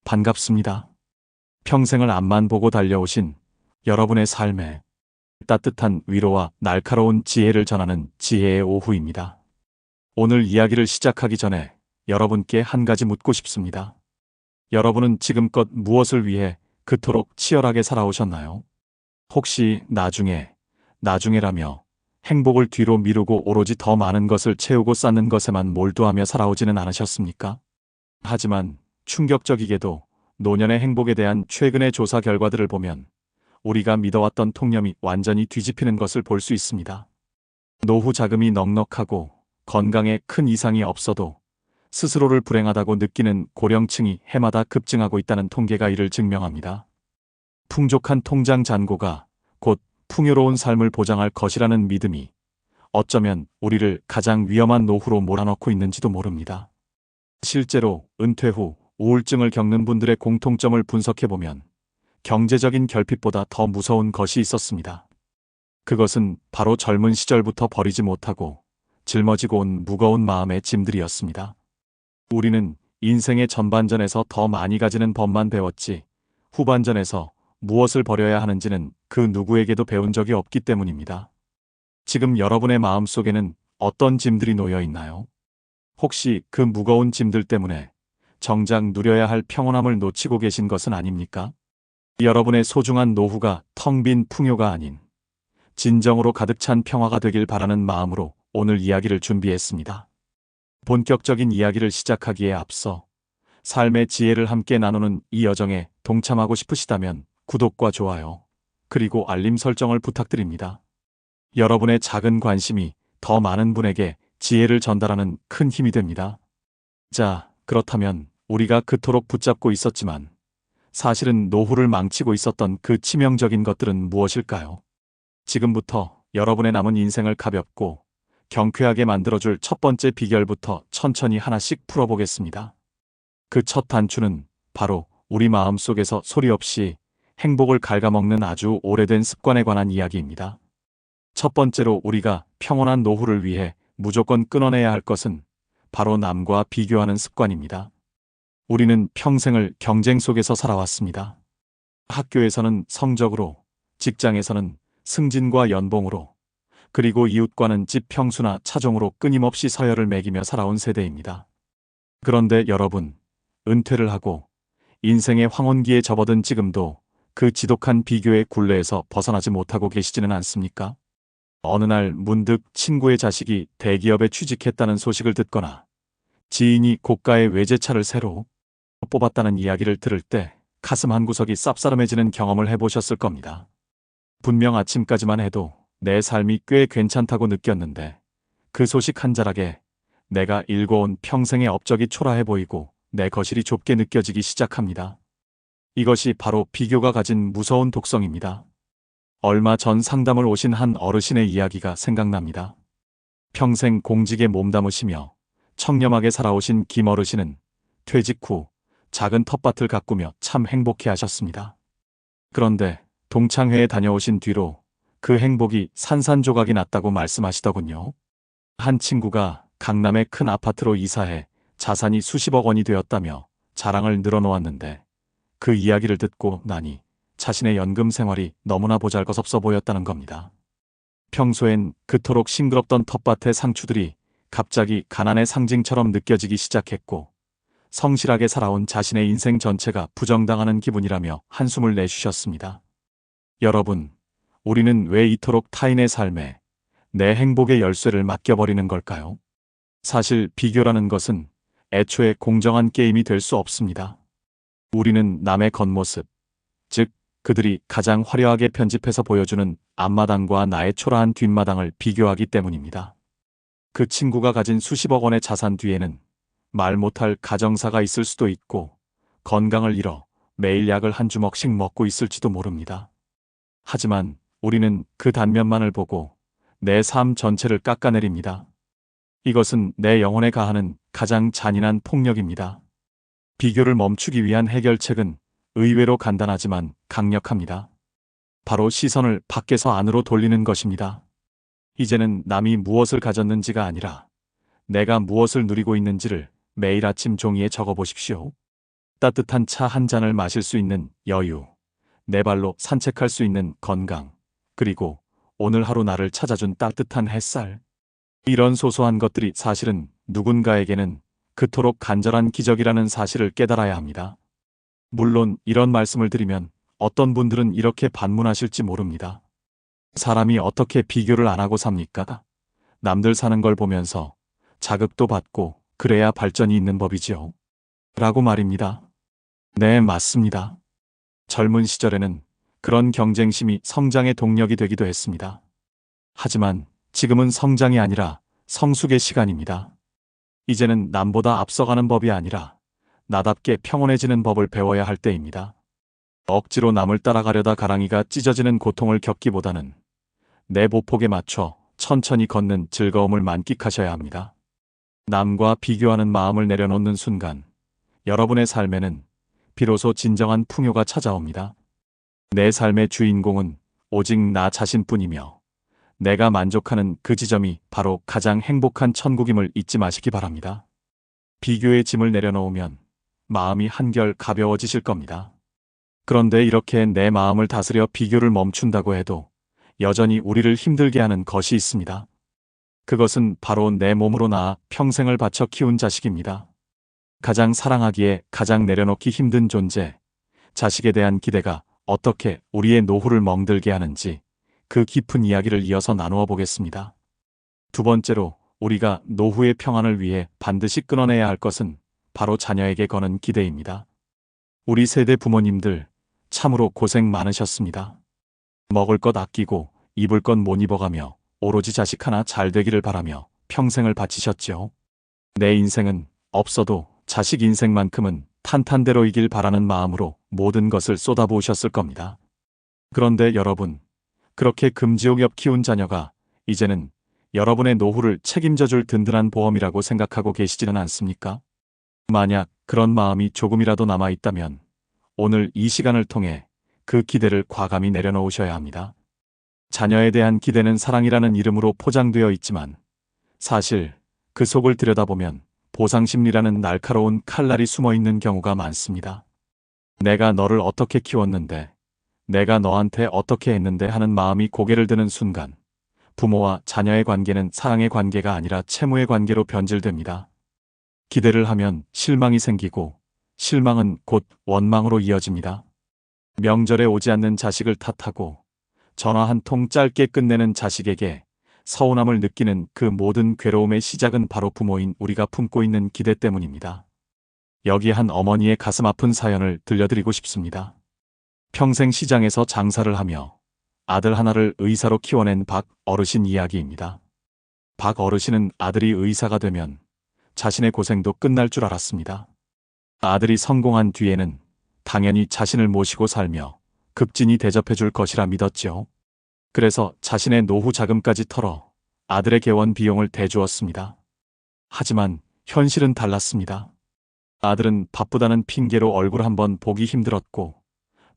반갑습니다. 평생을 앞만 보고 달려오신 여러분의 삶에 따뜻한 위로와 날카로운 지혜를 전하는 지혜의 오후입니다. 오늘 이야기를 시작하기 전에 여러분께 한 가지 묻고 싶습니다. 여러분은 지금껏 무엇을 위해 그토록 치열하게 살아오셨나요? 혹시 나중에라며 행복을 뒤로 미루고 오로지 더 많은 것을 채우고 쌓는 것에만 몰두하며 살아오지는 않으셨습니까? 하지만 충격적이게도 노년의 행복에 대한 최근의 조사 결과들을 보면 우리가 믿어왔던 통념이 완전히 뒤집히는 것을 볼 수 있습니다. 노후 자금이 넉넉하고 건강에 큰 이상이 없어도 스스로를 불행하다고 느끼는 고령층이 해마다 급증하고 있다는 통계가 이를 증명합니다. 풍족한 통장 잔고가 곧 풍요로운 삶을 보장할 것이라는 믿음이 어쩌면 우리를 가장 위험한 노후로 몰아넣고 있는지도 모릅니다. 실제로 은퇴 후 우울증을 겪는 분들의 공통점을 분석해보면 경제적인 결핍보다 더 무서운 것이 있었습니다. 그것은 바로 젊은 시절부터 버리지 못하고 짊어지고 온 무거운 마음의 짐들이었습니다. 우리는 인생의 전반전에서 더 많이 가지는 법만 배웠지 후반전에서 무엇을 버려야 하는지는 그 누구에게도 배운 적이 없기 때문입니다. 지금 여러분의 마음속에는 어떤 짐들이 놓여 있나요? 혹시 그 무거운 짐들 때문에 정작 누려야 할 평온함을 놓치고 계신 것은 아닙니까? 여러분의 소중한 노후가 텅 빈 풍요가 아닌 진정으로 가득 찬 평화가 되길 바라는 마음으로 오늘 이야기를 준비했습니다. 본격적인 이야기를 시작하기에 앞서 삶의 지혜를 함께 나누는 이 여정에 동참하고 싶으시다면 구독과 좋아요, 그리고 알림 설정을 부탁드립니다. 여러분의 작은 관심이 더 많은 분에게 지혜를 전달하는 큰 힘이 됩니다. 자, 그렇다면 우리가 그토록 붙잡고 있었지만 사실은 노후를 망치고 있었던 그 치명적인 것들은 무엇일까요? 지금부터 여러분의 남은 인생을 가볍고 경쾌하게 만들어줄 첫 번째 비결부터 천천히 하나씩 풀어보겠습니다. 그 첫 단추는 바로 우리 마음속에서 소리 없이 행복을 갉아먹는 아주 오래된 습관에 관한 이야기입니다. 첫 번째로 우리가 평온한 노후를 위해 무조건 끊어내야 할 것은 바로 남과 비교하는 습관입니다. 우리는 평생을 경쟁 속에서 살아왔습니다. 학교에서는 성적으로, 직장에서는 승진과 연봉으로, 그리고 이웃과는 집 평수나 차종으로 끊임없이 서열을 매기며 살아온 세대입니다. 그런데 여러분, 은퇴를 하고 인생의 황혼기에 접어든 지금도 그 지독한 비교의 굴레에서 벗어나지 못하고 계시지는 않습니까? 어느 날 문득 친구의 자식이 대기업에 취직했다는 소식을 듣거나 지인이 고가의 외제차를 새로 뽑았다는 이야기를 들을 때 가슴 한구석이 쌉싸름해지는 경험을 해보셨을 겁니다. 분명 아침까지만 해도 내 삶이 꽤 괜찮다고 느꼈는데 그 소식 한 자락에 내가 일궈온 평생의 업적이 초라해 보이고 내 거실이 좁게 느껴지기 시작합니다. 이것이 바로 비교가 가진 무서운 독성입니다. 얼마 전 상담을 오신 한 어르신의 이야기가 생각납니다. 평생 공직에 몸담으시며 청렴하게 살아오신 김 어르신은 퇴직 후 작은 텃밭을 가꾸며 참 행복해 하셨습니다. 그런데 동창회에 다녀오신 뒤로 그 행복이 산산조각이 났다고 말씀하시더군요. 한 친구가 강남의 큰 아파트로 이사해 자산이 수십억 원이 되었다며 자랑을 늘어놓았는데 그 이야기를 듣고 나니 자신의 연금 생활이 너무나 보잘것없어 보였다는 겁니다. 평소엔 그토록 싱그럽던 텃밭의 상추들이 갑자기 가난의 상징처럼 느껴지기 시작했고 성실하게 살아온 자신의 인생 전체가 부정당하는 기분이라며 한숨을 내쉬셨습니다. 여러분, 우리는 왜 이토록 타인의 삶에 내 행복의 열쇠를 맡겨버리는 걸까요? 사실 비교라는 것은 애초에 공정한 게임이 될 수 없습니다. 우리는 남의 겉모습, 즉 그들이 가장 화려하게 편집해서 보여주는 앞마당과 나의 초라한 뒷마당을 비교하기 때문입니다. 그 친구가 가진 수십억 원의 자산 뒤에는 말 못할 가정사가 있을 수도 있고 건강을 잃어 매일 약을 한 주먹씩 먹고 있을지도 모릅니다. 하지만 우리는 그 단면만을 보고 내 삶 전체를 깎아내립니다. 이것은 내 영혼에 가하는 가장 잔인한 폭력입니다. 비교를 멈추기 위한 해결책은 의외로 간단하지만 강력합니다. 바로 시선을 밖에서 안으로 돌리는 것입니다. 이제는 남이 무엇을 가졌는지가 아니라 내가 무엇을 누리고 있는지를 매일 아침 종이에 적어보십시오. 따뜻한 차 한 잔을 마실 수 있는 여유, 내 발로 산책할 수 있는 건강, 그리고 오늘 하루 나를 찾아준 따뜻한 햇살. 이런 소소한 것들이 사실은 누군가에게는 그토록 간절한 기적이라는 사실을 깨달아야 합니다. 물론 이런 말씀을 드리면 어떤 분들은 이렇게 반문하실지 모릅니다. 사람이 어떻게 비교를 안 하고 삽니까? 남들 사는 걸 보면서 자극도 받고 그래야 발전이 있는 법이지요. 라고 말입니다. 네, 맞습니다. 젊은 시절에는 그런 경쟁심이 성장의 동력이 되기도 했습니다. 하지만 지금은 성장이 아니라 성숙의 시간입니다. 이제는 남보다 앞서가는 법이 아니라 나답게 평온해지는 법을 배워야 할 때입니다. 억지로 남을 따라가려다 가랑이가 찢어지는 고통을 겪기보다는 내 보폭에 맞춰 천천히 걷는 즐거움을 만끽하셔야 합니다. 남과 비교하는 마음을 내려놓는 순간 여러분의 삶에는 비로소 진정한 풍요가 찾아옵니다. 내 삶의 주인공은 오직 나 자신뿐이며 내가 만족하는 그 지점이 바로 가장 행복한 천국임을 잊지 마시기 바랍니다. 비교의 짐을 내려놓으면 마음이 한결 가벼워지실 겁니다. 그런데 이렇게 내 마음을 다스려 비교를 멈춘다고 해도 여전히 우리를 힘들게 하는 것이 있습니다. 그것은 바로 내 몸으로 낳아 평생을 바쳐 키운 자식입니다. 가장 사랑하기에 가장 내려놓기 힘든 존재, 자식에 대한 기대가 어떻게 우리의 노후를 멍들게 하는지 그 깊은 이야기를 이어서 나누어 보겠습니다. 두 번째로 우리가 노후의 평안을 위해 반드시 끊어내야 할 것은 바로 자녀에게 거는 기대입니다. 우리 세대 부모님들 참으로 고생 많으셨습니다. 먹을 것 아끼고 입을 것 못 입어가며 오로지 자식 하나 잘 되기를 바라며 평생을 바치셨지요. 내 인생은 없어도 자식 인생만큼은 탄탄대로이길 바라는 마음으로 모든 것을 쏟아부으셨을 겁니다. 그런데 여러분, 그렇게 금지옥엽 키운 자녀가 이제는 여러분의 노후를 책임져줄 든든한 보험이라고 생각하고 계시지는 않습니까? 만약 그런 마음이 조금이라도 남아있다면 오늘 이 시간을 통해 그 기대를 과감히 내려놓으셔야 합니다. 자녀에 대한 기대는 사랑이라는 이름으로 포장되어 있지만 사실 그 속을 들여다보면 보상심리라는 날카로운 칼날이 숨어있는 경우가 많습니다. 내가 너를 어떻게 키웠는데, 내가 너한테 어떻게 했는데 하는 마음이 고개를 드는 순간 부모와 자녀의 관계는 사랑의 관계가 아니라 채무의 관계로 변질됩니다. 기대를 하면 실망이 생기고 실망은 곧 원망으로 이어집니다. 명절에 오지 않는 자식을 탓하고 전화 한 통 짧게 끝내는 자식에게 서운함을 느끼는 그 모든 괴로움의 시작은 바로 부모인 우리가 품고 있는 기대 때문입니다. 여기 한 어머니의 가슴 아픈 사연을 들려드리고 싶습니다. 평생 시장에서 장사를 하며 아들 하나를 의사로 키워낸 박 어르신 이야기입니다. 박 어르신은 아들이 의사가 되면 자신의 고생도 끝날 줄 알았습니다. 아들이 성공한 뒤에는 당연히 자신을 모시고 살며 급진이 대접해 줄 것이라 믿었지요. 그래서 자신의 노후 자금까지 털어 아들의 개원 비용을 대주었습니다. 하지만 현실은 달랐습니다. 아들은 바쁘다는 핑계로 얼굴 한번 보기 힘들었고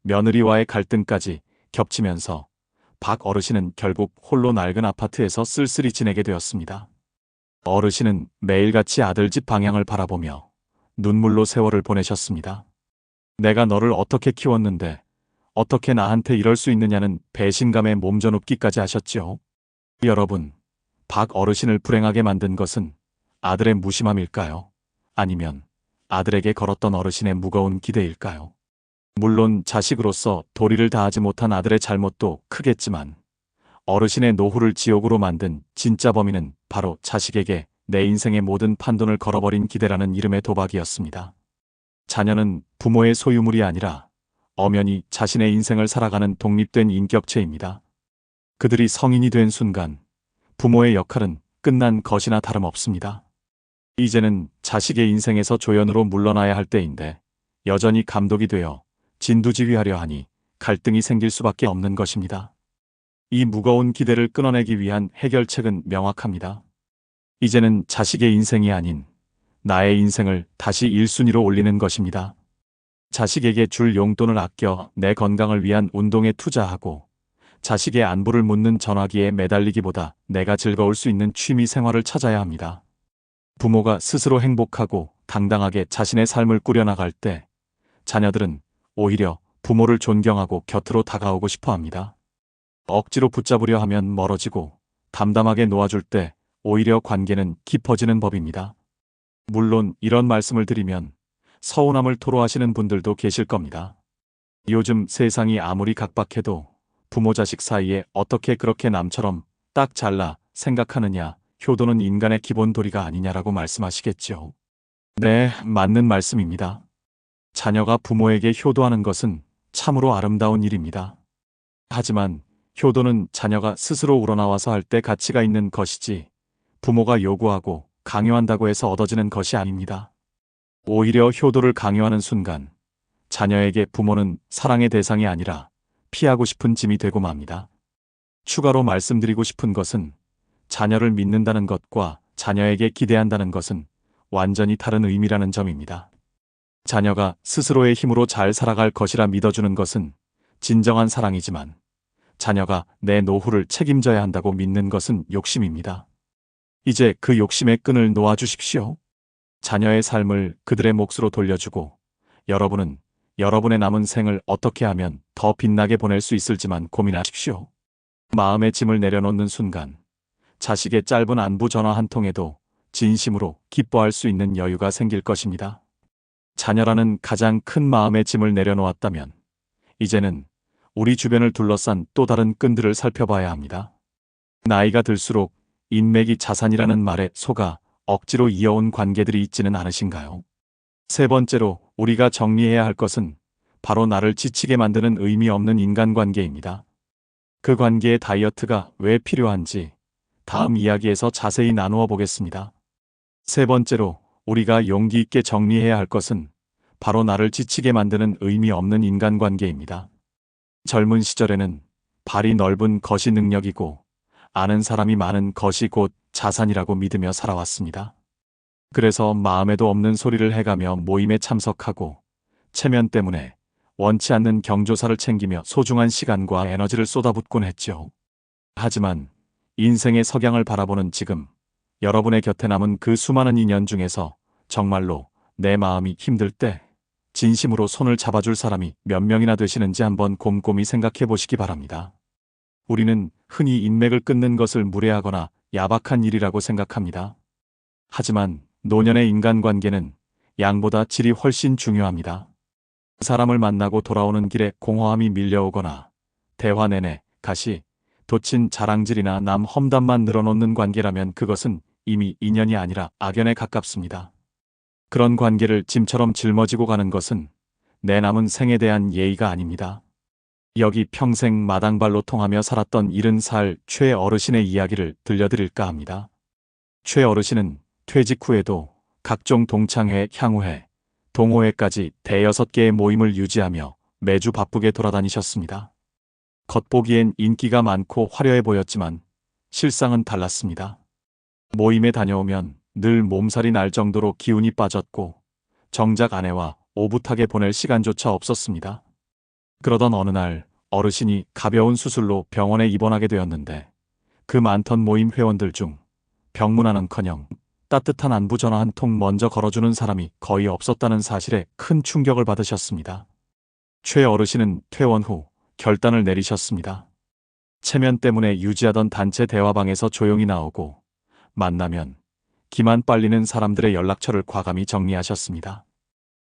며느리와의 갈등까지 겹치면서 박 어르신은 결국 홀로 낡은 아파트에서 쓸쓸히 지내게 되었습니다. 어르신은 매일같이 아들 집 방향을 바라보며 눈물로 세월을 보내셨습니다. 내가 너를 어떻게 키웠는데 어떻게 나한테 이럴 수 있느냐는 배신감에 몸져눕기까지 하셨지요. 여러분, 박 어르신을 불행하게 만든 것은 아들의 무심함일까요? 아니면 아들에게 걸었던 어르신의 무거운 기대일까요? 물론 자식으로서 도리를 다하지 못한 아들의 잘못도 크겠지만 어르신의 노후를 지옥으로 만든 진짜 범인은 바로 자식에게 내 인생의 모든 판돈을 걸어버린 기대라는 이름의 도박이었습니다. 자녀는 부모의 소유물이 아니라 엄연히 자신의 인생을 살아가는 독립된 인격체입니다. 그들이 성인이 된 순간 부모의 역할은 끝난 것이나 다름없습니다. 이제는 자식의 인생에서 조연으로 물러나야 할 때인데 여전히 감독이 되어 진두지휘하려 하니 갈등이 생길 수밖에 없는 것입니다. 이 무거운 기대를 끊어내기 위한 해결책은 명확합니다. 이제는 자식의 인생이 아닌 나의 인생을 다시 1순위로 올리는 것입니다. 자식에게 줄 용돈을 아껴 내 건강을 위한 운동에 투자하고 자식의 안부를 묻는 전화기에 매달리기보다 내가 즐거울 수 있는 취미 생활을 찾아야 합니다. 부모가 스스로 행복하고 당당하게 자신의 삶을 꾸려나갈 때 자녀들은 오히려 부모를 존경하고 곁으로 다가오고 싶어 합니다. 억지로 붙잡으려 하면 멀어지고 담담하게 놓아줄 때 오히려 관계는 깊어지는 법입니다. 물론 이런 말씀을 드리면 서운함을 토로하시는 분들도 계실 겁니다. 요즘 세상이 아무리 각박해도 부모 자식 사이에 어떻게 그렇게 남처럼 딱 잘라 생각하느냐, 효도는 인간의 기본 도리가 아니냐라고 말씀하시겠죠. 네, 맞는 말씀입니다. 자녀가 부모에게 효도하는 것은 참으로 아름다운 일입니다. 하지만 효도는 자녀가 스스로 우러나와서 할 때 가치가 있는 것이지 부모가 요구하고 강요한다고 해서 얻어지는 것이 아닙니다. 오히려 효도를 강요하는 순간 자녀에게 부모는 사랑의 대상이 아니라 피하고 싶은 짐이 되고 맙니다. 추가로 말씀드리고 싶은 것은 자녀를 믿는다는 것과 자녀에게 기대한다는 것은 완전히 다른 의미라는 점입니다. 자녀가 스스로의 힘으로 잘 살아갈 것이라 믿어주는 것은 진정한 사랑이지만 자녀가 내 노후를 책임져야 한다고 믿는 것은 욕심입니다. 이제 그 욕심의 끈을 놓아주십시오. 자녀의 삶을 그들의 몫으로 돌려주고 여러분은 여러분의 남은 생을 어떻게 하면 더 빛나게 보낼 수 있을지만 고민하십시오. 마음의 짐을 내려놓는 순간 자식의 짧은 안부 전화 한 통에도 진심으로 기뻐할 수 있는 여유가 생길 것입니다. 자녀라는 가장 큰 마음의 짐을 내려놓았다면 이제는 우리 주변을 둘러싼 또 다른 끈들을 살펴봐야 합니다. 나이가 들수록 인맥이 자산이라는 말에 속아 억지로 이어온 관계들이 있지는 않으신가요? 세 번째로 우리가 정리해야 할 것은 바로 나를 지치게 만드는 의미 없는 인간관계입니다. 그 관계의 다이어트가 왜 필요한지 다음 이야기에서 자세히 나누어 보겠습니다. 세 번째로 우리가 용기 있게 정리해야 할 것은 바로 나를 지치게 만드는 의미 없는 인간관계입니다. 젊은 시절에는 발이 넓은 것이 능력이고 아는 사람이 많은 것이 곧 자산이라고 믿으며 살아왔습니다. 그래서 마음에도 없는 소리를 해가며 모임에 참석하고 체면 때문에 원치 않는 경조사를 챙기며 소중한 시간과 에너지를 쏟아붓곤 했죠. 하지만 인생의 석양을 바라보는 지금 여러분의 곁에 남은 그 수많은 인연 중에서 정말로 내 마음이 힘들 때 진심으로 손을 잡아줄 사람이 몇 명이나 되시는지 한번 곰곰이 생각해 보시기 바랍니다. 우리는 흔히 인맥을 끊는 것을 무례하거나 야박한 일이라고 생각합니다. 하지만 노년의 인간관계는 양보다 질이 훨씬 중요합니다. 사람을 만나고 돌아오는 길에 공허함이 밀려오거나 대화 내내 가시, 돋친 자랑질이나 남 험담만 늘어놓는 관계라면 그것은 이미 인연이 아니라 악연에 가깝습니다. 그런 관계를 짐처럼 짊어지고 가는 것은 내 남은 생에 대한 예의가 아닙니다. 여기 평생 마당발로 통하며 살았던 70살 최 어르신의 이야기를 들려드릴까 합니다. 최 어르신은 퇴직 후에도 각종 동창회, 향후회, 동호회까지 대여섯 개의 모임을 유지하며 매주 바쁘게 돌아다니셨습니다. 겉보기엔 인기가 많고 화려해 보였지만 실상은 달랐습니다. 모임에 다녀오면 늘 몸살이 날 정도로 기운이 빠졌고 정작 아내와 오붓하게 보낼 시간조차 없었습니다. 그러던 어느 날 어르신이 가벼운 수술로 병원에 입원하게 되었는데 그 많던 모임 회원들 중 병문안은커녕 따뜻한 안부 전화 한 통 먼저 걸어주는 사람이 거의 없었다는 사실에 큰 충격을 받으셨습니다. 최 어르신은 퇴원 후 결단을 내리셨습니다. 체면 때문에 유지하던 단체 대화방에서 조용히 나오고 만나면 기만 빨리는 사람들의 연락처를 과감히 정리하셨습니다.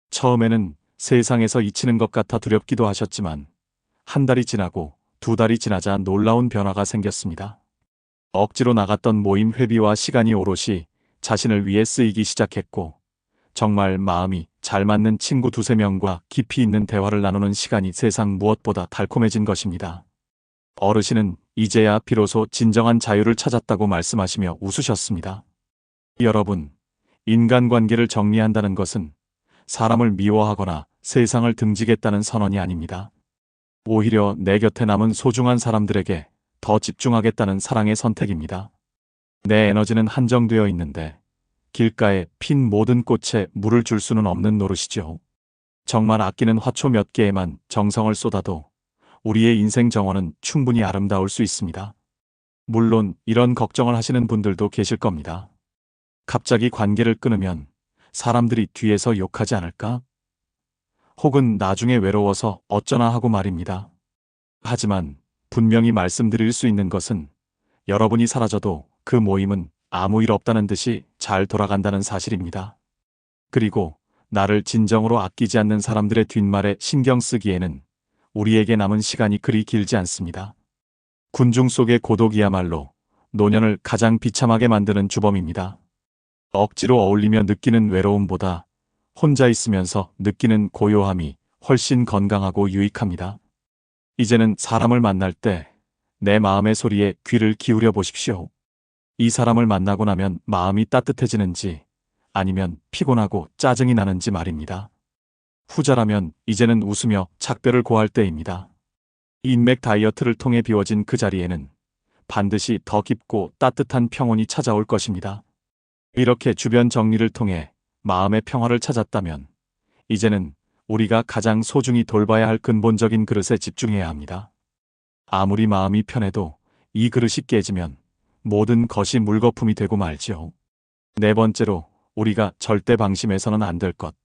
처음에는 세상에서 잊히는 것 같아 두렵기도 하셨지만 한 달이 지나고 두 달이 지나자 놀라운 변화가 생겼습니다. 억지로 나갔던 모임 회비와 시간이 오롯이 자신을 위해 쓰이기 시작했고 정말 마음이 잘 맞는 친구 두세 명과 깊이 있는 대화를 나누는 시간이 세상 무엇보다 달콤해진 것입니다. 어르신은 이제야 비로소 진정한 자유를 찾았다고 말씀하시며 웃으셨습니다. 여러분, 인간관계를 정리한다는 것은 사람을 미워하거나 세상을 등지겠다는 선언이 아닙니다. 오히려 내 곁에 남은 소중한 사람들에게 더 집중하겠다는 사랑의 선택입니다. 내 에너지는 한정되어 있는데 길가에 핀 모든 꽃에 물을 줄 수는 없는 노릇이죠. 정말 아끼는 화초 몇 개에만 정성을 쏟아도 우리의 인생 정원은 충분히 아름다울 수 있습니다. 물론 이런 걱정을 하시는 분들도 계실 겁니다. 갑자기 관계를 끊으면 사람들이 뒤에서 욕하지 않을까? 혹은 나중에 외로워서 어쩌나 하고 말입니다. 하지만 분명히 말씀드릴 수 있는 것은 여러분이 사라져도 그 모임은 아무 일 없다는 듯이 잘 돌아간다는 사실입니다. 그리고 나를 진정으로 아끼지 않는 사람들의 뒷말에 신경 쓰기에는 우리에게 남은 시간이 그리 길지 않습니다. 군중 속의 고독이야말로 노년을 가장 비참하게 만드는 주범입니다. 억지로 어울리며 느끼는 외로움보다 혼자 있으면서 느끼는 고요함이 훨씬 건강하고 유익합니다. 이제는 사람을 만날 때 내 마음의 소리에 귀를 기울여 보십시오. 이 사람을 만나고 나면 마음이 따뜻해지는지 아니면 피곤하고 짜증이 나는지 말입니다. 후자라면 이제는 웃으며 작별을 고할 때입니다. 인맥 다이어트를 통해 비워진 그 자리에는 반드시 더 깊고 따뜻한 평온이 찾아올 것입니다. 이렇게 주변 정리를 통해 마음의 평화를 찾았다면 이제는 우리가 가장 소중히 돌봐야 할 근본적인 그릇에 집중해야 합니다. 아무리 마음이 편해도 이 그릇이 깨지면 모든 것이 물거품이 되고 말지요. 네 번째로 우리가 절대 방심해서는 안 될 것,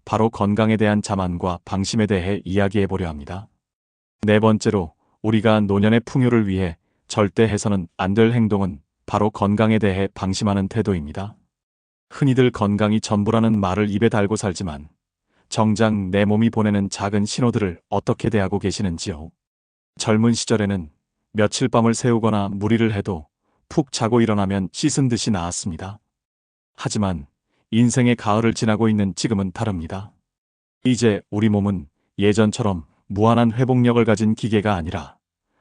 바로 건강에 대한 자만과 방심에 대해 이야기해 보려 합니다. 네 번째로 우리가 노년의 풍요를 위해 절대 해서는 안 될 행동은 바로 건강에 대해 방심하는 태도입니다. 흔히들 건강이 전부라는 말을 입에 달고 살지만 정작 내 몸이 보내는 작은 신호들을 어떻게 대하고 계시는지요. 젊은 시절에는 며칠 밤을 새우거나 무리를 해도 푹 자고 일어나면 씻은 듯이 나았습니다. 하지만 인생의 가을을 지나고 있는 지금은 다릅니다. 이제 우리 몸은 예전처럼 무한한 회복력을 가진 기계가 아니라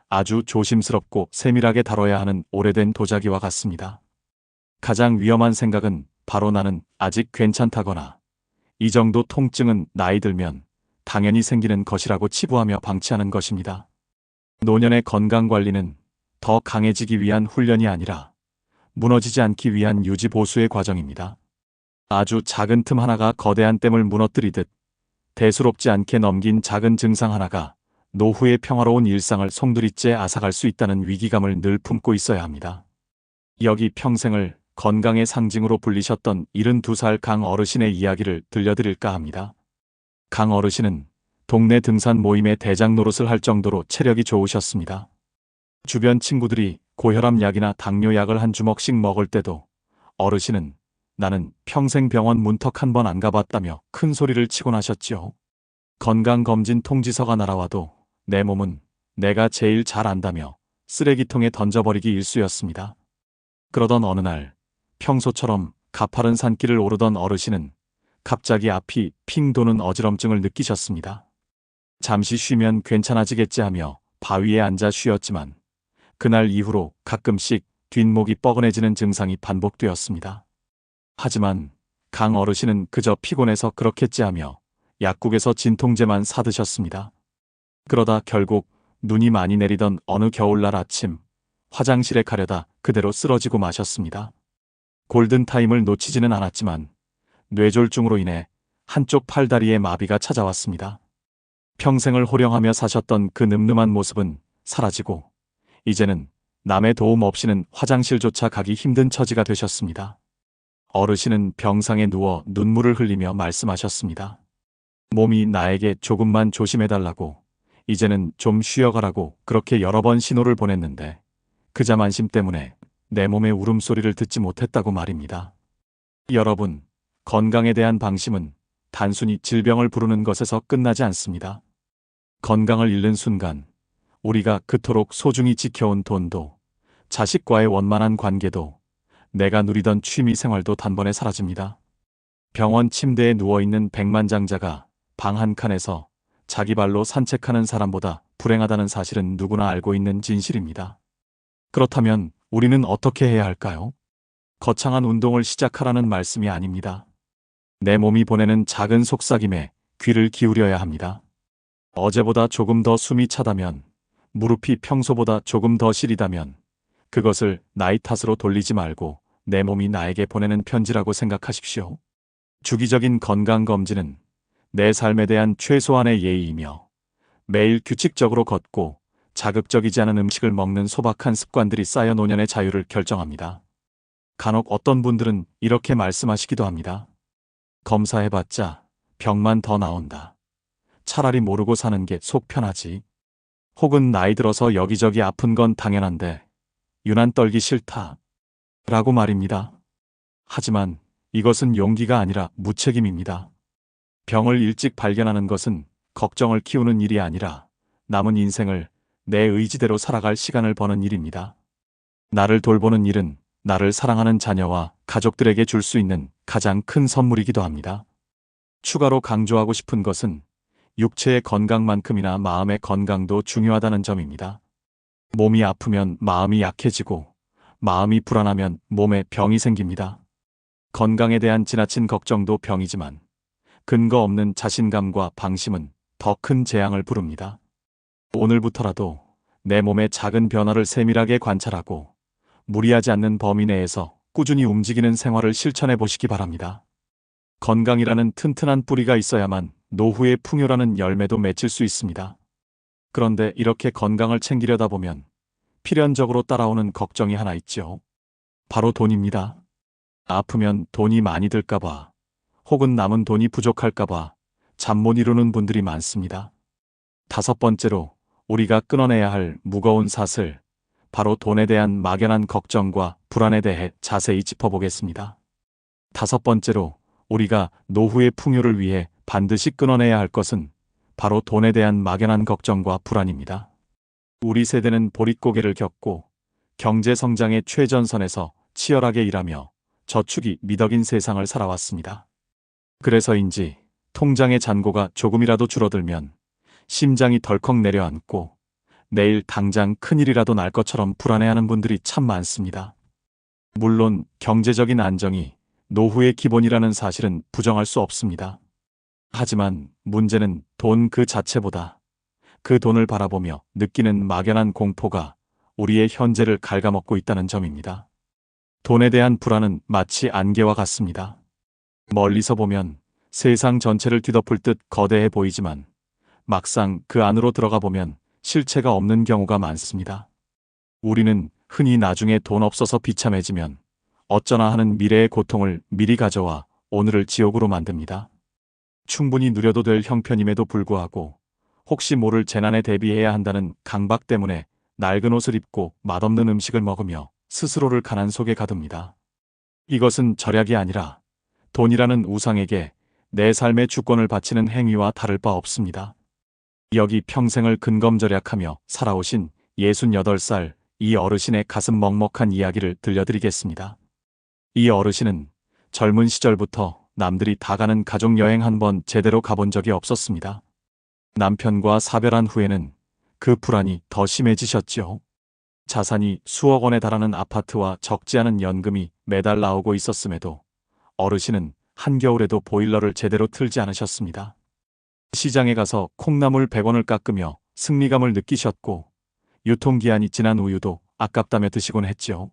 아주 조심스럽고 세밀하게 다뤄야 하는 오래된 도자기와 같습니다. 가장 위험한 생각은 바로 나는 아직 괜찮다거나 이 정도 통증은 나이 들면 당연히 생기는 것이라고 치부하며 방치하는 것입니다. 노년의 건강관리는 더 강해지기 위한 훈련이 아니라 무너지지 않기 위한 유지 보수의 과정입니다. 아주 작은 틈 하나가 거대한 댐을 무너뜨리듯 대수롭지 않게 넘긴 작은 증상 하나가 노후의 평화로운 일상을 송두리째 앗아갈 수 있다는 위기감을 늘 품고 있어야 합니다. 여기 평생을 건강의 상징으로 불리셨던 72살 강 어르신의 이야기를 들려드릴까 합니다. 강 어르신은 동네 등산 모임의 대장 노릇을 할 정도로 체력이 좋으셨습니다. 주변 친구들이 고혈압 약이나 당뇨 약을 한 주먹씩 먹을 때도 어르신은 나는 평생 병원 문턱 한 번 안 가봤다며 큰 소리를 치곤 하셨지요. 건강검진 통지서가 날아와도 내 몸은 내가 제일 잘 안다며 쓰레기통에 던져버리기 일쑤였습니다. 그러던 어느 날 평소처럼 가파른 산길을 오르던 어르신은 갑자기 앞이 핑 도는 어지럼증을 느끼셨습니다. 잠시 쉬면 괜찮아지겠지 하며 바위에 앉아 쉬었지만 그날 이후로 가끔씩 뒷목이 뻐근해지는 증상이 반복되었습니다. 하지만 강 어르신은 그저 피곤해서 그렇겠지 하며 약국에서 진통제만 사드셨습니다. 그러다 결국 눈이 많이 내리던 어느 겨울날 아침 화장실에 가려다 그대로 쓰러지고 마셨습니다. 골든타임을 놓치지는 않았지만 뇌졸중으로 인해 한쪽 팔다리에 마비가 찾아왔습니다. 평생을 호령하며 사셨던 그 늠름한 모습은 사라지고 이제는 남의 도움 없이는 화장실조차 가기 힘든 처지가 되셨습니다. 어르신은 병상에 누워 눈물을 흘리며 말씀하셨습니다. 몸이 나에게 조금만 조심해달라고, 이제는 좀 쉬어가라고 그렇게 여러 번 신호를 보냈는데 그 자만심 때문에 내 몸의 울음소리를 듣지 못했다고 말입니다. 여러분, 건강에 대한 방심은 단순히 질병을 부르는 것에서 끝나지 않습니다. 건강을 잃는 순간 우리가 그토록 소중히 지켜온 돈도, 자식과의 원만한 관계도, 내가 누리던 취미 생활도 단번에 사라집니다. 병원 침대에 누워있는 백만장자가 방 한 칸에서 자기 발로 산책하는 사람보다 불행하다는 사실은 누구나 알고 있는 진실입니다. 그렇다면 우리는 어떻게 해야 할까요? 거창한 운동을 시작하라는 말씀이 아닙니다. 내 몸이 보내는 작은 속삭임에 귀를 기울여야 합니다. 어제보다 조금 더 숨이 차다면, 무릎이 평소보다 조금 더 시리다면 그것을 나이 탓으로 돌리지 말고 내 몸이 나에게 보내는 편지라고 생각하십시오. 주기적인 건강검진은 내 삶에 대한 최소한의 예의이며 매일 규칙적으로 걷고 자극적이지 않은 음식을 먹는 소박한 습관들이 쌓여 노년의 자유를 결정합니다. 간혹 어떤 분들은 이렇게 말씀하시기도 합니다. 검사해봤자 병만 더 나온다. 차라리 모르고 사는 게 속 편하지. 혹은 나이 들어서 여기저기 아픈 건 당연한데 유난 떨기 싫다. 라고 말입니다. 하지만 이것은 용기가 아니라 무책임입니다. 병을 일찍 발견하는 것은 걱정을 키우는 일이 아니라 남은 인생을 내 의지대로 살아갈 시간을 버는 일입니다. 나를 돌보는 일은 나를 사랑하는 자녀와 가족들에게 줄 수 있는 가장 큰 선물이기도 합니다. 추가로 강조하고 싶은 것은 육체의 건강만큼이나 마음의 건강도 중요하다는 점입니다. 몸이 아프면 마음이 약해지고 마음이 불안하면 몸에 병이 생깁니다. 건강에 대한 지나친 걱정도 병이지만 근거 없는 자신감과 방심은 더 큰 재앙을 부릅니다. 오늘부터라도 내 몸의 작은 변화를 세밀하게 관찰하고 무리하지 않는 범위 내에서 꾸준히 움직이는 생활을 실천해 보시기 바랍니다. 건강이라는 튼튼한 뿌리가 있어야만 노후의 풍요라는 열매도 맺힐 수 있습니다. 그런데 이렇게 건강을 챙기려다 보면 필연적으로 따라오는 걱정이 하나 있죠. 바로 돈입니다. 아프면 돈이 많이 들까봐, 혹은 남은 돈이 부족할까봐 잠 못 이루는 분들이 많습니다. 다섯 번째로 우리가 끊어내야 할 무거운 사슬, 바로 돈에 대한 막연한 걱정과 불안에 대해 자세히 짚어보겠습니다. 다섯 번째로 우리가 노후의 풍요를 위해 반드시 끊어내야 할 것은 바로 돈에 대한 막연한 걱정과 불안입니다. 우리 세대는 보릿고개를 겪고 경제 성장의 최전선에서 치열하게 일하며 저축이 미덕인 세상을 살아왔습니다. 그래서인지 통장의 잔고가 조금이라도 줄어들면 심장이 덜컥 내려앉고 내일 당장 큰일이라도 날 것처럼 불안해하는 분들이 참 많습니다. 물론 경제적인 안정이 노후의 기본이라는 사실은 부정할 수 없습니다. 하지만 문제는 돈 그 자체보다 그 돈을 바라보며 느끼는 막연한 공포가 우리의 현재를 갉아먹고 있다는 점입니다. 돈에 대한 불안은 마치 안개와 같습니다. 멀리서 보면 세상 전체를 뒤덮을 듯 거대해 보이지만 막상 그 안으로 들어가 보면 실체가 없는 경우가 많습니다. 우리는 흔히 나중에 돈 없어서 비참해지면 어쩌나 하는 미래의 고통을 미리 가져와 오늘을 지옥으로 만듭니다. 충분히 누려도 될 형편임에도 불구하고 혹시 모를 재난에 대비해야 한다는 강박 때문에 낡은 옷을 입고 맛없는 음식을 먹으며 스스로를 가난 속에 가둡니다. 이것은 절약이 아니라 돈이라는 우상에게 내 삶의 주권을 바치는 행위와 다를 바 없습니다. 여기 평생을 근검절약하며 살아오신 68살 이 어르신의 가슴 먹먹한 이야기를 들려드리겠습니다. 이 어르신은 젊은 시절부터 남들이 다 가는 가족여행 한 번 제대로 가본 적이 없었습니다. 남편과 사별한 후에는 그 불안이 더 심해지셨지요. 자산이 수억 원에 달하는 아파트와 적지 않은 연금이 매달 나오고 있었음에도 어르신은 한겨울에도 보일러를 제대로 틀지 않으셨습니다. 시장에 가서 콩나물 100원을 깎으며 승리감을 느끼셨고 유통기한이 지난 우유도 아깝다며 드시곤 했지요.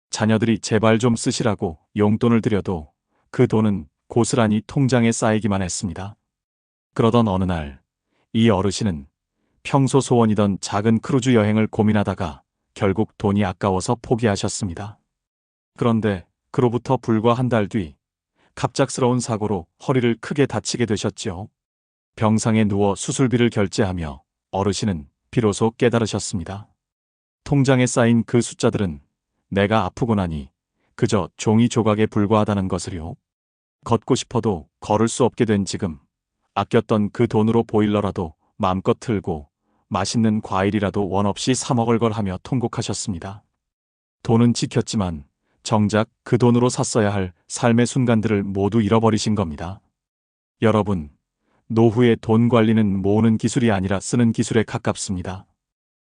자녀들이 제발 좀 쓰시라고 용돈을 드려도 그 돈은 고스란히 통장에 쌓이기만 했습니다. 그러던 어느 날 이 어르신은 평소 소원이던 작은 크루즈 여행을 고민하다가 결국 돈이 아까워서 포기하셨습니다. 그런데 그로부터 불과 한 달 뒤 갑작스러운 사고로 허리를 크게 다치게 되셨지요. 병상에 누워 수술비를 결제하며 어르신은 비로소 깨달으셨습니다. 통장에 쌓인 그 숫자들은 내가 아프고 나니 그저 종이 조각에 불과하다는 것을요. 걷고 싶어도 걸을 수 없게 된 지금 아꼈던 그 돈으로 보일러라도 마음껏 틀고 맛있는 과일이라도 원 없이 사 먹을 걸 하며 통곡하셨습니다. 돈은 지켰지만 정작 그 돈으로 샀어야 할 삶의 순간들을 모두 잃어버리신 겁니다. 여러분, 노후의 돈 관리는 모으는 기술이 아니라 쓰는 기술에 가깝습니다.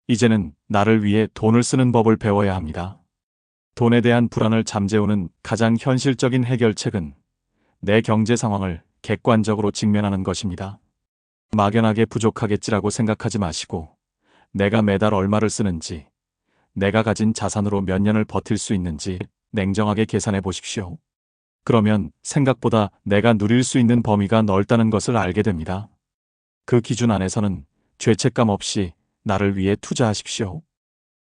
이제는 나를 위해 돈을 쓰는 법을 배워야 합니다. 돈에 대한 불안을 잠재우는 가장 현실적인 해결책은 내 경제 상황을 객관적으로 직면하는 것입니다. 막연하게 부족하겠지라고 생각하지 마시고 내가 매달 얼마를 쓰는지, 내가 가진 자산으로 몇 년을 버틸 수 있는지 냉정하게 계산해 보십시오. 그러면 생각보다 내가 누릴 수 있는 범위가 넓다는 것을 알게 됩니다. 그 기준 안에서는 죄책감 없이 나를 위해 투자하십시오.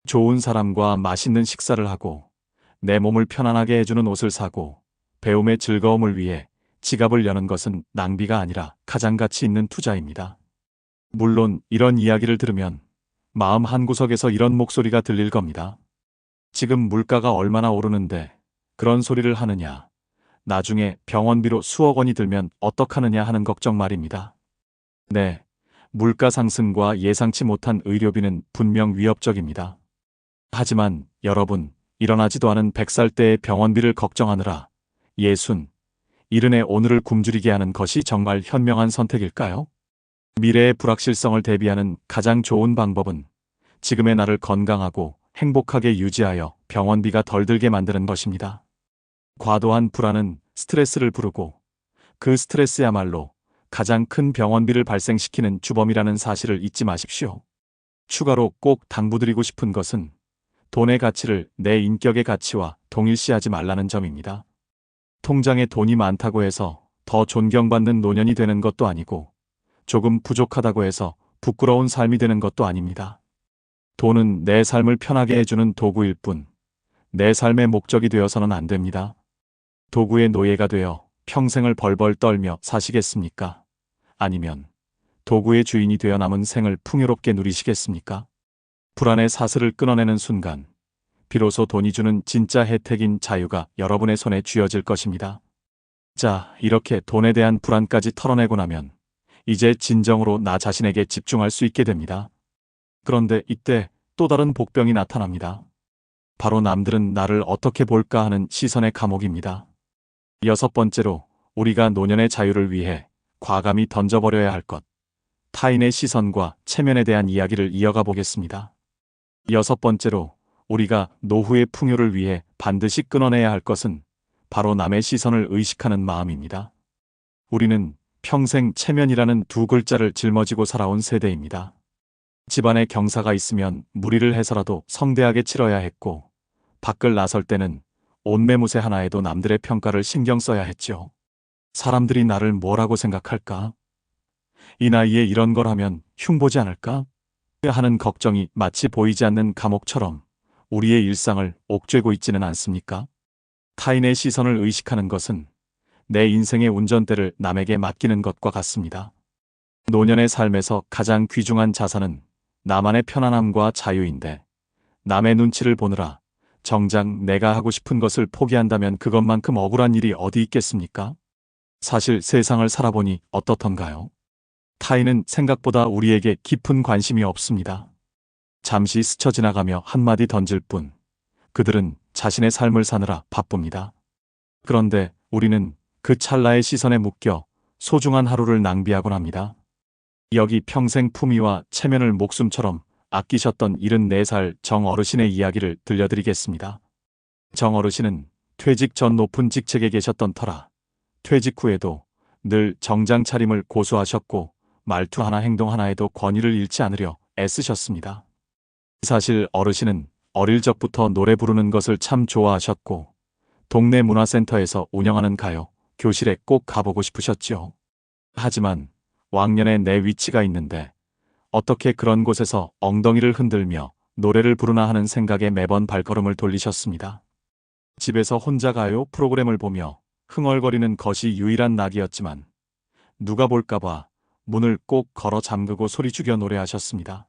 좋은 사람과 맛있는 식사를 하고 내 몸을 편안하게 해주는 옷을 사고 배움의 즐거움을 위해 지갑을 여는 것은 낭비가 아니라 가장 가치 있는 투자입니다. 물론 이런 이야기를 들으면 마음 한구석에서 이런 목소리가 들릴 겁니다. 지금 물가가 얼마나 오르는데 그런 소리를 하느냐. 나중에 병원비로 수억 원이 들면 어떡하느냐 하는 걱정 말입니다. 네, 물가 상승과 예상치 못한 의료비는 분명 위협적입니다. 하지만 여러분, 일어나지도 않은 100살대의 병원비를 걱정하느라 60, 70의 오늘을 굶주리게 하는 것이 정말 현명한 선택일까요? 미래의 불확실성을 대비하는 가장 좋은 방법은 지금의 나를 건강하고 행복하게 유지하여 병원비가 덜 들게 만드는 것입니다. 과도한 불안은 스트레스를 부르고 그 스트레스야말로 가장 큰 병원비를 발생시키는 주범이라는 사실을 잊지 마십시오. 추가로 꼭 당부드리고 싶은 것은 돈의 가치를 내 인격의 가치와 동일시하지 말라는 점입니다. 통장에 돈이 많다고 해서 더 존경받는 노년이 되는 것도 아니고 조금 부족하다고 해서 부끄러운 삶이 되는 것도 아닙니다. 돈은 내 삶을 편하게 해주는 도구일 뿐, 내 삶의 목적이 되어서는 안 됩니다. 도구의 노예가 되어 평생을 벌벌 떨며 사시겠습니까? 아니면 도구의 주인이 되어 남은 생을 풍요롭게 누리시겠습니까? 불안의 사슬을 끊어내는 순간, 비로소 돈이 주는 진짜 혜택인 자유가 여러분의 손에 쥐어질 것입니다. 자, 이렇게 돈에 대한 불안까지 털어내고 나면 이제 진정으로 나 자신에게 집중할 수 있게 됩니다. 그런데 이때 또 다른 복병이 나타납니다. 바로 남들은 나를 어떻게 볼까 하는 시선의 감옥입니다. 6번째로, 우리가 노년의 자유를 위해 과감히 던져버려야 할 것, 타인의 시선과 체면에 대한 이야기를 이어가 보겠습니다. 6번째로, 우리가 노후의 풍요를 위해 반드시 끊어내야 할 것은 바로 남의 시선을 의식하는 마음입니다. 우리는 평생 체면이라는 두 글자를 짊어지고 살아온 세대입니다. 집안에 경사가 있으면 무리를 해서라도 성대하게 치러야 했고, 밖을 나설 때는 옷매무새 하나에도 남들의 평가를 신경 써야 했죠. 사람들이 나를 뭐라고 생각할까? 이 나이에 이런 걸 하면 흉보지 않을까? 하는 걱정이 마치 보이지 않는 감옥처럼 우리의 일상을 옥죄고 있지는 않습니까? 타인의 시선을 의식하는 것은 내 인생의 운전대를 남에게 맡기는 것과 같습니다. 노년의 삶에서 가장 귀중한 자산은 나만의 편안함과 자유인데, 남의 눈치를 보느라 정작 내가 하고 싶은 것을 포기한다면 그것만큼 억울한 일이 어디 있겠습니까? 사실 세상을 살아보니 어떻던가요? 타인은 생각보다 우리에게 깊은 관심이 없습니다. 잠시 스쳐 지나가며 한마디 던질 뿐, 그들은 자신의 삶을 사느라 바쁩니다. 그런데 우리는 그 찰나의 시선에 묶여 소중한 하루를 낭비하곤 합니다. 여기 평생 품위와 체면을 목숨처럼 아끼셨던 74살 정 어르신의 이야기를 들려드리겠습니다. 정 어르신은 퇴직 전 높은 직책에 계셨던 터라 퇴직 후에도 늘 정장 차림을 고수하셨고 말투 하나 행동 하나에도 권위를 잃지 않으려 애쓰셨습니다. 사실 어르신은 어릴 적부터 노래 부르는 것을 참 좋아하셨고 동네 문화센터에서 운영하는 가요 교실에 꼭 가보고 싶으셨지요. 하지만 왕년에 내 위치가 있는데 어떻게 그런 곳에서 엉덩이를 흔들며 노래를 부르나 하는 생각에 매번 발걸음을 돌리셨습니다. 집에서 혼자 가요 프로그램을 보며 흥얼거리는 것이 유일한 낙이었지만 누가 볼까봐 문을 꼭 걸어 잠그고 소리 죽여 노래하셨습니다.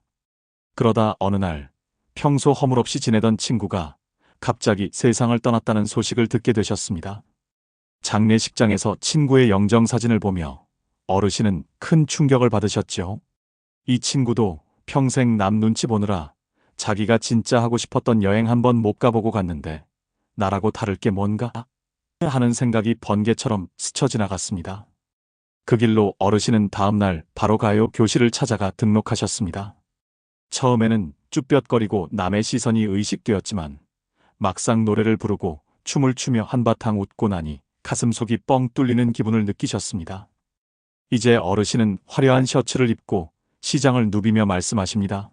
그러다 어느 날 평소 허물없이 지내던 친구가 갑자기 세상을 떠났다는 소식을 듣게 되셨습니다. 장례식장에서 친구의 영정사진을 보며 어르신은 큰 충격을 받으셨죠. 이 친구도 평생 남 눈치 보느라 자기가 진짜 하고 싶었던 여행 한번 못 가보고 갔는데 나라고 다를 게 뭔가 하는 생각이 번개처럼 스쳐 지나갔습니다. 그 길로 어르신은 다음날 바로 가요 교실을 찾아가 등록하셨습니다. 처음에는 쭈뼛거리고 남의 시선이 의식되었지만 막상 노래를 부르고 춤을 추며 한바탕 웃고 나니 가슴속이 뻥 뚫리는 기분을 느끼셨습니다. 이제 어르신은 화려한 셔츠를 입고 시장을 누비며 말씀하십니다.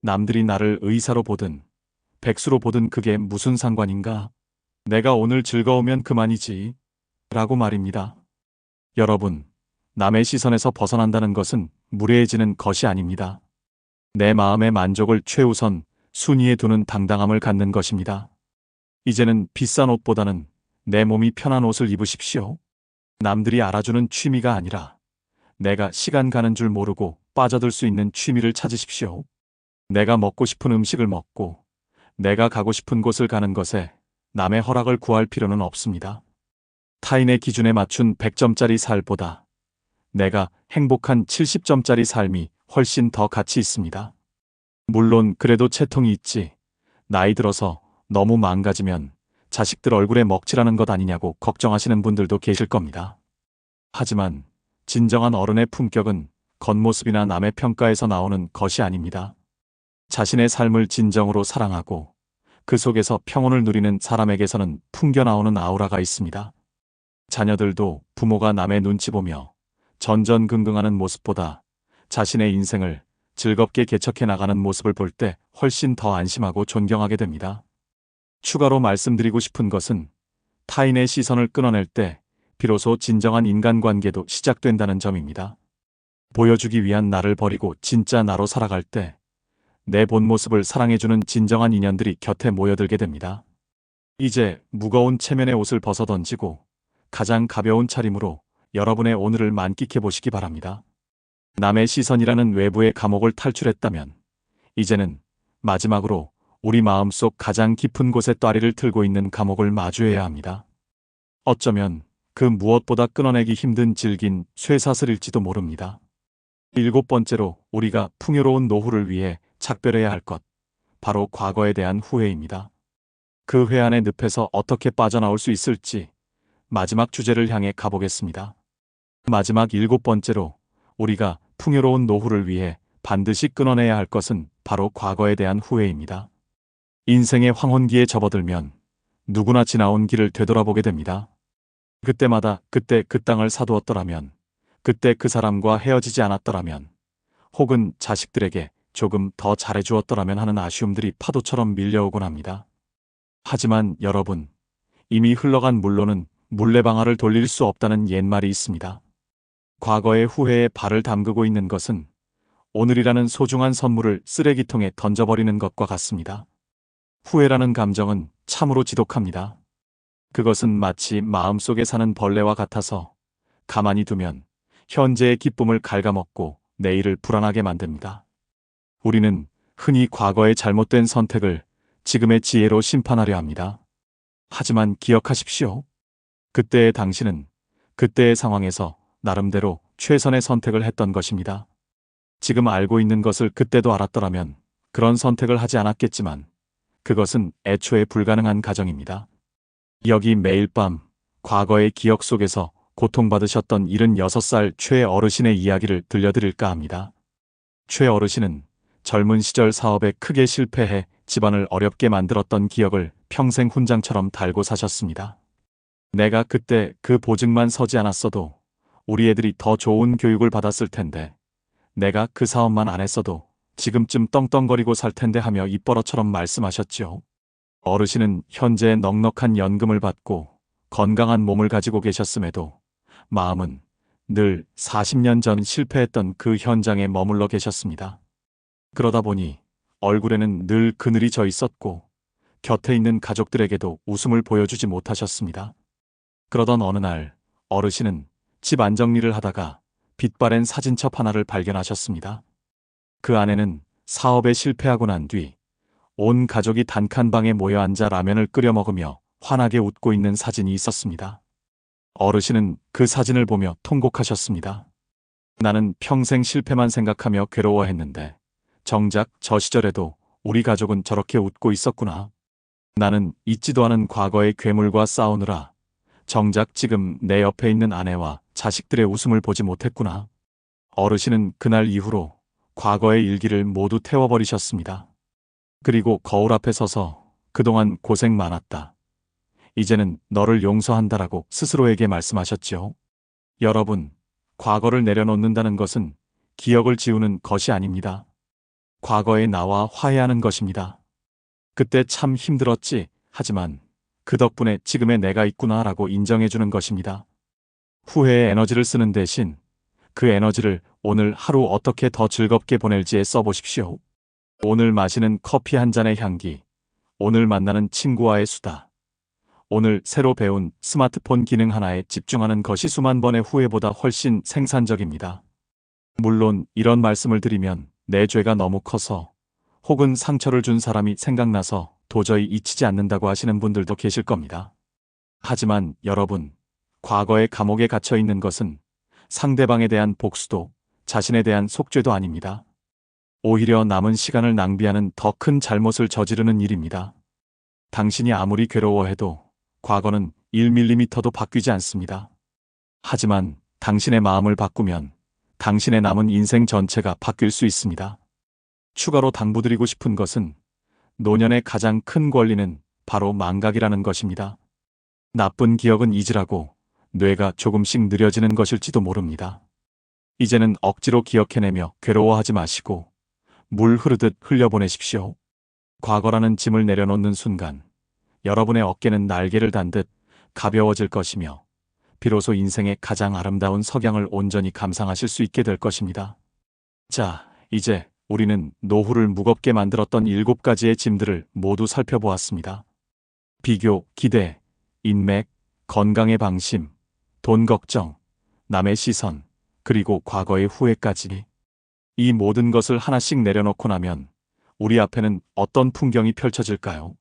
남들이 나를 의사로 보든 백수로 보든 그게 무슨 상관인가? 내가 오늘 즐거우면 그만이지. 라고 말입니다. 여러분, 남의 시선에서 벗어난다는 것은 무례해지는 것이 아닙니다. 내 마음의 만족을 최우선 순위에 두는 당당함을 갖는 것입니다. 이제는 비싼 옷보다는 내 몸이 편한 옷을 입으십시오. 남들이 알아주는 취미가 아니라 내가 시간 가는 줄 모르고 빠져들 수 있는 취미를 찾으십시오. 내가 먹고 싶은 음식을 먹고 내가 가고 싶은 곳을 가는 것에 남의 허락을 구할 필요는 없습니다. 타인의 기준에 맞춘 100점짜리 살보다 내가 행복한 70점짜리 삶이 훨씬 더 가치 있습니다. 물론 그래도 채통이 있지. 나이 들어서 너무 망가지면 자식들 얼굴에 먹칠하는 것 아니냐고 걱정하시는 분들도 계실 겁니다. 하지만 진정한 어른의 품격은 겉모습이나 남의 평가에서 나오는 것이 아닙니다. 자신의 삶을 진정으로 사랑하고 그 속에서 평온을 누리는 사람에게서는 풍겨나오는 아우라가 있습니다. 자녀들도 부모가 남의 눈치 보며 전전긍긍하는 모습보다 자신의 인생을 즐겁게 개척해 나가는 모습을 볼 때 훨씬 더 안심하고 존경하게 됩니다. 추가로 말씀드리고 싶은 것은 타인의 시선을 끊어낼 때 비로소 진정한 인간관계도 시작된다는 점입니다. 보여주기 위한 나를 버리고 진짜 나로 살아갈 때 내 본 모습을 사랑해주는 진정한 인연들이 곁에 모여들게 됩니다. 이제 무거운 체면의 옷을 벗어던지고 가장 가벼운 차림으로 여러분의 오늘을 만끽해 보시기 바랍니다. 남의 시선이라는 외부의 감옥을 탈출했다면 이제는 마지막으로 우리 마음속 가장 깊은 곳에 따리를 틀고 있는 감옥을 마주해야 합니다. 어쩌면 그 무엇보다 끊어내기 힘든 질긴 쇠사슬일지도 모릅니다. 7번째로 우리가 풍요로운 노후를 위해 작별해야 할 것, 바로 과거에 대한 후회입니다. 그 회한의 늪에서 어떻게 빠져나올 수 있을지 마지막 주제를 향해 가보겠습니다. 마지막 7번째로 우리가 풍요로운 노후를 위해 반드시 끊어내야 할 것은 바로 과거에 대한 후회입니다. 인생의 황혼기에 접어들면 누구나 지나온 길을 되돌아보게 됩니다. 그때마다 그때 그 땅을 사두었더라면, 그때 그 사람과 헤어지지 않았더라면, 혹은 자식들에게 조금 더 잘해주었더라면 하는 아쉬움들이 파도처럼 밀려오곤 합니다. 하지만 여러분, 이미 흘러간 물로는 물레방아를 돌릴 수 없다는 옛말이 있습니다. 과거의 후회에 발을 담그고 있는 것은 오늘이라는 소중한 선물을 쓰레기통에 던져버리는 것과 같습니다. 후회라는 감정은 참으로 지독합니다. 그것은 마치 마음속에 사는 벌레와 같아서 가만히 두면 현재의 기쁨을 갉아먹고 내일을 불안하게 만듭니다. 우리는 흔히 과거의 잘못된 선택을 지금의 지혜로 심판하려 합니다. 하지만 기억하십시오. 그때의 당신은 그때의 상황에서 나름대로 최선의 선택을 했던 것입니다. 지금 알고 있는 것을 그때도 알았더라면 그런 선택을 하지 않았겠지만 그것은 애초에 불가능한 가정입니다. 여기 매일 밤 과거의 기억 속에서 고통받으셨던 76살 최 어르신의 이야기를 들려드릴까 합니다. 최 어르신은 젊은 시절 사업에 크게 실패해 집안을 어렵게 만들었던 기억을 평생 훈장처럼 달고 사셨습니다. 내가 그때 그 보증만 서지 않았어도 우리 애들이 더 좋은 교육을 받았을 텐데, 내가 그 사업만 안 했어도 지금쯤 떵떵거리고 살 텐데 하며 입버릇처럼 말씀하셨지요. 어르신은 현재 넉넉한 연금을 받고 건강한 몸을 가지고 계셨음에도 마음은 늘 40년 전 실패했던 그 현장에 머물러 계셨습니다. 그러다 보니 얼굴에는 늘 그늘이 져 있었고 곁에 있는 가족들에게도 웃음을 보여주지 못하셨습니다. 그러던 어느 날 어르신은 집 안정리를 하다가 빛바랜 사진첩 하나를 발견하셨습니다. 그 안에는 사업에 실패하고 난 뒤 온 가족이 단칸방에 모여 앉아 라면을 끓여 먹으며 환하게 웃고 있는 사진이 있었습니다. 어르신은 그 사진을 보며 통곡하셨습니다. 나는 평생 실패만 생각하며 괴로워했는데 정작 저 시절에도 우리 가족은 저렇게 웃고 있었구나. 나는 잊지도 않은 과거의 괴물과 싸우느라 정작 지금 내 옆에 있는 아내와 자식들의 웃음을 보지 못했구나. 어르신은 그날 이후로 과거의 일기를 모두 태워버리셨습니다. 그리고 거울 앞에 서서 그동안 고생 많았다. 이제는 너를 용서한다라고 스스로에게 말씀하셨지요. 여러분, 과거를 내려놓는다는 것은 기억을 지우는 것이 아닙니다. 과거의 나와 화해하는 것입니다. 그때 참 힘들었지. 하지만 그 덕분에 지금의 내가 있구나라고 인정해주는 것입니다. 후회의 에너지를 쓰는 대신 그 에너지를 오늘 하루 어떻게 더 즐겁게 보낼지에 써보십시오. 오늘 마시는 커피 한 잔의 향기, 오늘 만나는 친구와의 수다, 오늘 새로 배운 스마트폰 기능 하나에 집중하는 것이 수만 번의 후회보다 훨씬 생산적입니다. 물론 이런 말씀을 드리면 내 죄가 너무 커서 혹은 상처를 준 사람이 생각나서 도저히 잊히지 않는다고 하시는 분들도 계실 겁니다. 하지만 여러분, 과거의 감옥에 갇혀 있는 것은 상대방에 대한 복수도 자신에 대한 속죄도 아닙니다. 오히려 남은 시간을 낭비하는 더 큰 잘못을 저지르는 일입니다. 당신이 아무리 괴로워해도 과거는 1mm도 바뀌지 않습니다. 하지만 당신의 마음을 바꾸면 당신의 남은 인생 전체가 바뀔 수 있습니다. 추가로 당부드리고 싶은 것은 노년의 가장 큰 권리는 바로 망각이라는 것입니다. 나쁜 기억은 잊으라고 뇌가 조금씩 느려지는 것일지도 모릅니다. 이제는 억지로 기억해내며 괴로워하지 마시고 물 흐르듯 흘려보내십시오. 과거라는 짐을 내려놓는 순간 여러분의 어깨는 날개를 단 듯 가벼워질 것이며 비로소 인생의 가장 아름다운 석양을 온전히 감상하실 수 있게 될 것입니다. 자, 이제 우리는 노후를 무겁게 만들었던 7가지의 짐들을 모두 살펴보았습니다. 비교, 기대, 인맥, 건강의 방심, 돈 걱정, 남의 시선, 그리고 과거의 후회까지. 이 모든 것을 하나씩 내려놓고 나면 우리 앞에는 어떤 풍경이 펼쳐질까요?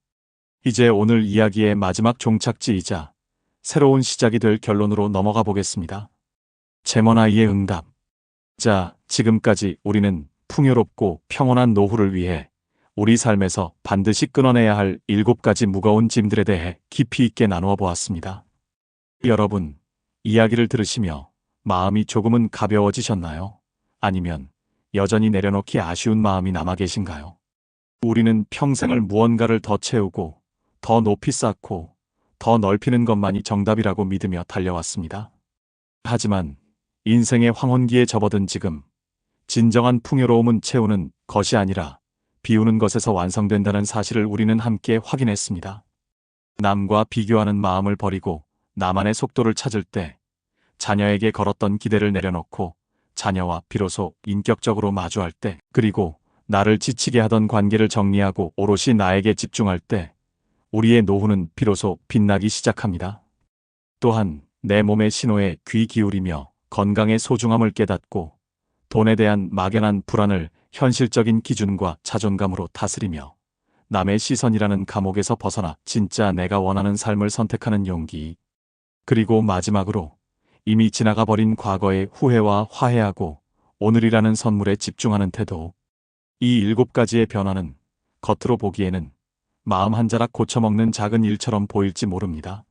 이제 오늘 이야기의 마지막 종착지이자 새로운 시작이 될 결론으로 넘어가 보겠습니다. 제머나이의 응답. 자, 지금까지 우리는 풍요롭고 평온한 노후를 위해 우리 삶에서 반드시 끊어내야 할 7가지 무거운 짐들에 대해 깊이 있게 나누어 보았습니다. 여러분, 이야기를 들으시며 마음이 조금은 가벼워지셨나요? 아니면 여전히 내려놓기 아쉬운 마음이 남아 계신가요? 우리는 평생을 무언가를 더 채우고 더 높이 쌓고 더 넓히는 것만이 정답이라고 믿으며 달려왔습니다. 하지만 인생의 황혼기에 접어든 지금 진정한 풍요로움은 채우는 것이 아니라 비우는 것에서 완성된다는 사실을 우리는 함께 확인했습니다. 남과 비교하는 마음을 버리고 나만의 속도를 찾을 때 자녀에게 걸었던 기대를 내려놓고 자녀와 비로소 인격적으로 마주할 때, 그리고 나를 지치게 하던 관계를 정리하고 오롯이 나에게 집중할 때 우리의 노후는 비로소 빛나기 시작합니다. 또한 내 몸의 신호에 귀 기울이며 건강의 소중함을 깨닫고 돈에 대한 막연한 불안을 현실적인 기준과 자존감으로 다스리며 남의 시선이라는 감옥에서 벗어나 진짜 내가 원하는 삶을 선택하는 용기. 그리고 마지막으로 이미 지나가 버린 과거의 후회와 화해하고 오늘이라는 선물에 집중하는 태도. 이 7가지의 변화는 겉으로 보기에는 마음 한 자락 고쳐먹는 작은 일처럼 보일지 모릅니다.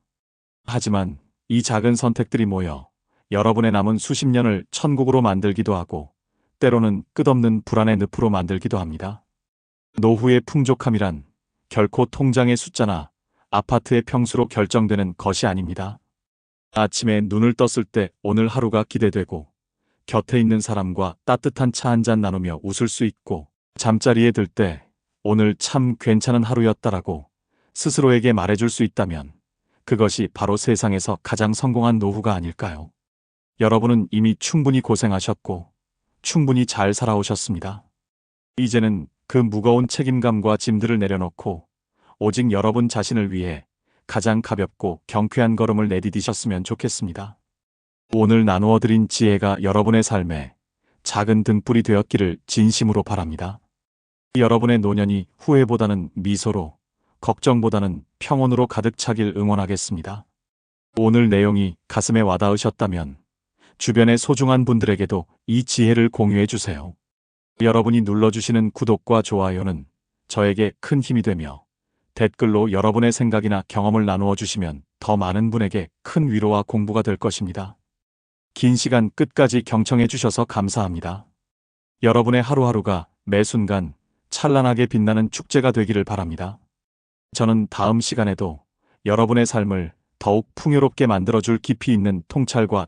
하지만 이 작은 선택들이 모여 여러분의 남은 수십 년을 천국으로 만들기도 하고 때로는 끝없는 불안의 늪으로 만들기도 합니다. 노후의 풍족함이란 결코 통장의 숫자나 아파트의 평수로 결정되는 것이 아닙니다. 아침에 눈을 떴을 때 오늘 하루가 기대되고 곁에 있는 사람과 따뜻한 차 한 잔 나누며 웃을 수 있고 잠자리에 들 때 오늘 참 괜찮은 하루였다라고 스스로에게 말해줄 수 있다면 그것이 바로 세상에서 가장 성공한 노후가 아닐까요? 여러분은 이미 충분히 고생하셨고 충분히 잘 살아오셨습니다. 이제는 그 무거운 책임감과 짐들을 내려놓고 오직 여러분 자신을 위해 가장 가볍고 경쾌한 걸음을 내디디셨으면 좋겠습니다. 오늘 나누어드린 지혜가 여러분의 삶에 작은 등불이 되었기를 진심으로 바랍니다. 여러분의 노년이 후회보다는 미소로, 걱정보다는 평온으로 가득 차길 응원하겠습니다. 오늘 내용이 가슴에 와닿으셨다면 주변의 소중한 분들에게도 이 지혜를 공유해 주세요. 여러분이 눌러주시는 구독과 좋아요는 저에게 큰 힘이 되며 댓글로 여러분의 생각이나 경험을 나누어 주시면 더 많은 분에게 큰 위로와 공부가 될 것입니다. 긴 시간 끝까지 경청해 주셔서 감사합니다. 여러분의 하루하루가 매 순간 찬란하게 빛나는 축제가 되기를 바랍니다. 저는 다음 시간에도 여러분의 삶을 더욱 풍요롭게 만들어줄 깊이 있는 통찰과